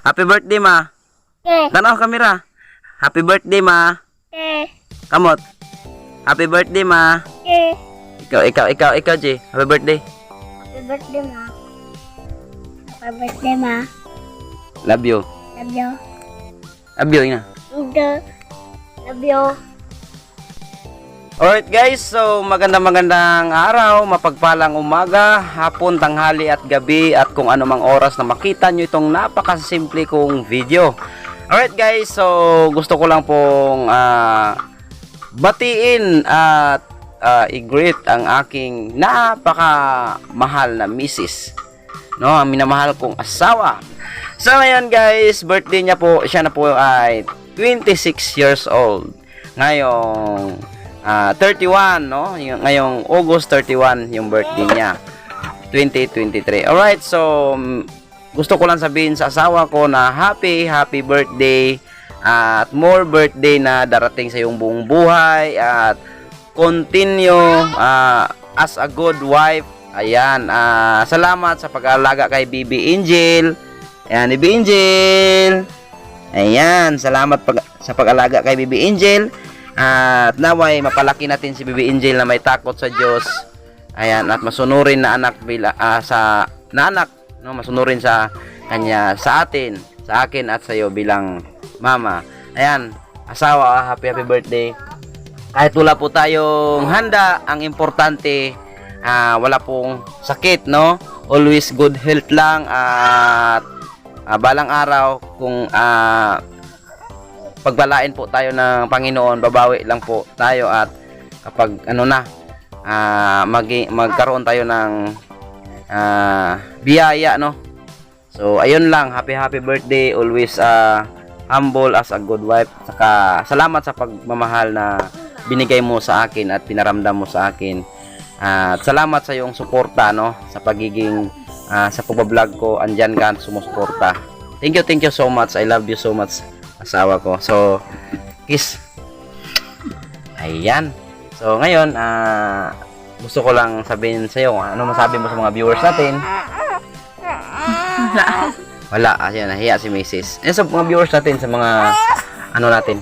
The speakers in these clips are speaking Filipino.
Happy birthday, ma. Tanaw kamera. Happy birthday, ma. Kamot. Happy birthday, ma. Ikaw, G. Happy birthday. Happy birthday, ma. Happy birthday, ma. Love you. Love you. Love you, ina. Love you. Alright guys, so magandang araw, mapagpalang umaga, hapon, tanghali at gabi at kung ano mang oras na makita nyo itong napakasimple kong video. Alright guys, so gusto ko lang pong batiin at i-greet ang aking napakamahal na misis, no, ang minamahal kong asawa. So ngayon guys, birthday niya po, siya na po ay 26 years old. Ngayong 31, no? Ngayong August 31 yung birthday niya. 2023. Alright, so gusto ko lang sabihin sa asawa ko na happy birthday at more birthday na darating sa iyong buong buhay at continue as a good wife. Ayan, salamat sa pag-aalaga kay Bibi Angel. Ayan, Bibi Angel. Ayan, salamat sa pag-alaga kay Bibi Angel. At naway mapalaki natin si Bibi Angel na may takot sa Diyos. Ayan, at masunurin na anak no, masunurin sa kanya, sa atin, sa akin at sa iyo bilang mama. Ayan, asawa, happy birthday. Kahit wala po tayong handa, ang importante wala pong sakit, no? Always good health lang at balang araw kung pagbalain po tayo ng Panginoon, babawi lang po tayo at kapag magkaroon tayo ng biyaya, no? So ayun lang, happy birthday, always humble as a good wife. Saka salamat sa pagmamahal na binigay mo sa akin at pinaramdam mo sa akin. At salamat sa iyong suporta, no, sa pagiging sa pagbablog ko, andyan ka sumusuporta. Thank you so much. I love you so much, asawa ko. So, kiss. Ayan. So, ngayon, gusto ko lang sabihin sa iyo, ano masabi mo sa mga viewers natin? Wala. Ayan, nahiya si Mrs. Sa mga viewers natin, sa mga, natin.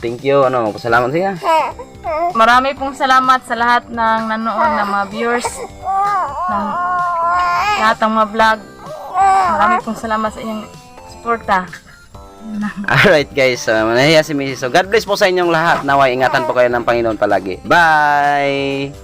Thank you. Pasalamat siya. Marami pong salamat sa lahat ng nanood ng mga viewers ng lahat ng mga vlog. Marami pong salamat sa inyong suporta. Alright guys, nahiya si Mrs. So God bless po sa inyong lahat. Naway ingatan po kayo ng Panginoon palagi. Bye!